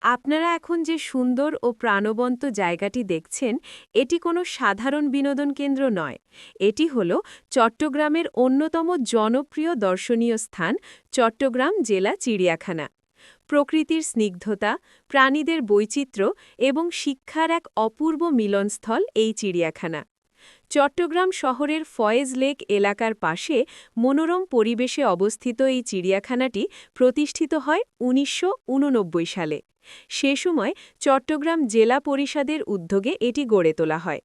আপনারা এখন যে সুন্দর ও প্রাণবন্ত জায়গাটি দেখছেন, এটি কোনো সাধারণ বিনোদন কেন্দ্র নয়। এটি হল চট্টগ্রামের অন্যতম জনপ্রিয় দর্শনীয় স্থান, চট্টগ্রাম জেলা চিড়িয়াখানা। প্রকৃতির স্নিগ্ধতা, প্রাণীদের বৈচিত্র্য এবং শিক্ষার এক অপূর্ব মিলনস্থল এই চিড়িয়াখানা। চট্টগ্রাম শহরের ফয়েজ লেক এলাকার পাশে মনোরম পরিবেশে অবস্থিত এই চিড়িয়াখানাটি প্রতিষ্ঠিত হয় ১৯৮৯ সালে। সে সময় চট্টগ্রাম জেলা পরিষদের উদ্যোগে এটি গড়ে তোলা হয়।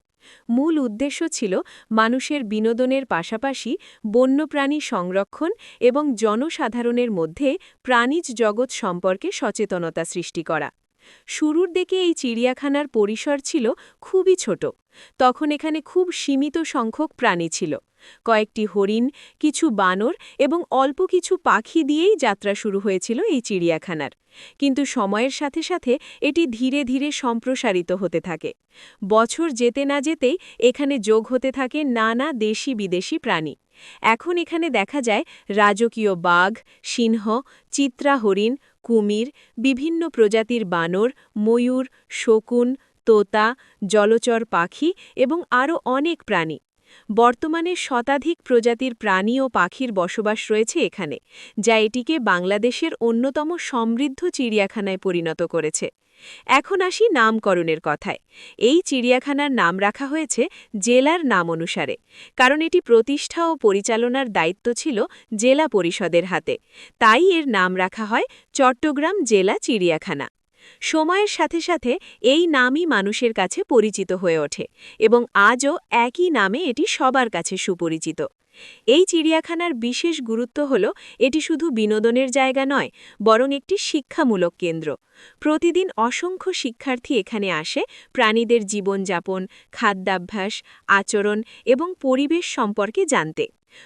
মূল উদ্দেশ্য ছিল মানুষের বিনোদনের পাশাপাশি বন্যপ্রাণী সংরক্ষণ এবং জনসাধারণের মধ্যে প্রাণীজ জগৎ সম্পর্কে সচেতনতা সৃষ্টি করা। শুরুর দিকে এই চিড়িয়াখানার পরিসর ছিল খুবই ছোট। তখন এখানে খুব সীমিত সংখ্যক প্রাণী ছিল। কয়েকটি হরিণ, কিছু বানর এবং অল্প কিছু পাখি দিয়েই যাত্রা শুরু হয়েছিল এই চিড়িয়াখানার। কিন্তু সময়ের সাথে সাথে এটি ধীরে ধীরে সম্প্রসারিত হতে থাকে। বছর যেতে না যেতেই এখানে যোগ হতে থাকে নানা দেশি বিদেশি প্রাণী। এখন এখানে দেখা যায় রাজকীয় বাঘ, সিংহ, চিত্রা হরিণ, কুমির, বিভিন্ন প্রজাতির বানর, ময়ূর, শকুন, তোতা, জলচর পাখি এবং আরও অনেক প্রাণী। বর্তমানে শতাধিক প্রজাতির প্রাণী ও পাখির বসবাস রয়েছে এখানে, যা এটিকে বাংলাদেশের অন্যতম সমৃদ্ধ চিড়িয়াখানায় পরিণত করেছে। এখন আসি নামকরণের কথায়। এই চিড়িয়াখানার নাম রাখা হয়েছে জেলার নাম অনুসারে, কারণ এটি প্রতিষ্ঠা ও পরিচালনার দায়িত্ব ছিল জেলা পরিষদের হাতে। তাই এর নাম রাখা হয় চট্টগ্রাম জেলা চিড়িয়াখানা। সময়ের সাথে সাথে এই নামই মানুষের কাছে পরিচিত হয়ে ওঠে এবং আজও একই নামে এটি সবার কাছে সুপরিচিত। এই চিড়িয়াখানার বিশেষ গুরুত্ব হল এটি শুধু বিনোদনের জায়গা নয়, বরং একটি শিক্ষামূলক কেন্দ্র। প্রতিদিন অসংখ্য শিক্ষার্থী এখানে আসে প্রাণীদের জীবনযাপন, খাদ্যাভ্যাস, আচরণ এবং পরিবেশ সম্পর্কে জানতে।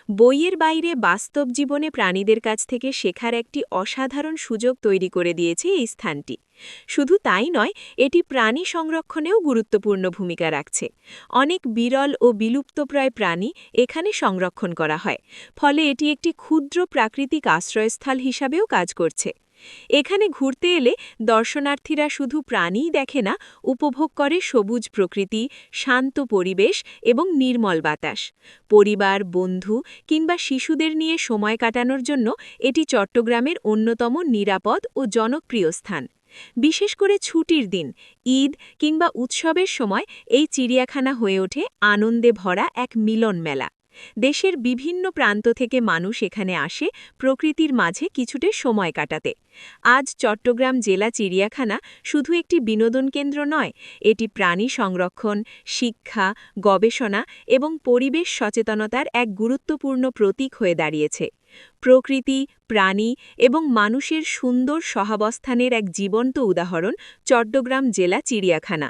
বইয়ের বাইরে বাস্তব জীবনে প্রাণীদের কাছ থেকে শেখার একটি অসাধারণ সুযোগ তৈরি করে দিয়েছে এই স্থানটি। শুধু তাই নয়, এটি প্রাণী সংরক্ষণেও গুরুত্বপূর্ণ ভূমিকা রাখছে। অনেক বিরল ও বিলুপ্তপ্রায় প্রাণী এখানে সংরক্ষণ করা হয়, ফলে এটি একটি ক্ষুদ্র প্রাকৃতিক আশ্রয়স্থল হিসাবেও কাজ করছে। এখানে ঘুরতে এলে দর্শনার্থীরা শুধু প্রাণীই দেখে না, উপভোগ করে সবুজ প্রকৃতি, শান্ত পরিবেশ এবং নির্মল বাতাস। পরিবার, বন্ধু কিংবা শিশুদের নিয়ে সময় কাটানোর জন্য এটি চট্টগ্রামের অন্যতম নিরাপদ ও জনপ্রিয় স্থান। বিশেষ করে ছুটির দিন, ঈদ কিংবা উৎসবের সময় এই চিড়িয়াখানা হয়ে ওঠে আনন্দে ভরা এক মিলন মেলা। দেশের বিভিন্ন প্রান্ত থেকে মানুষ এখানে আসে প্রকৃতির মাঝে কিছুটা সময় কাটাতে। আজ চট্টগ্রাম জেলা চিড়িয়াখানা শুধু একটি বিনোদন কেন্দ্র নয়, এটি প্রাণী সংরক্ষণ, শিক্ষা, গবেষণা এবং পরিবেশ সচেতনতার এক গুরুত্বপূর্ণ প্রতীক হয়ে দাঁড়িয়েছে। প্রকৃতি, প্রাণী এবং মানুষের সুন্দর সহাবস্থানের এক জীবন্ত উদাহরণ চট্টগ্রাম জেলা চিড়িয়াখানা।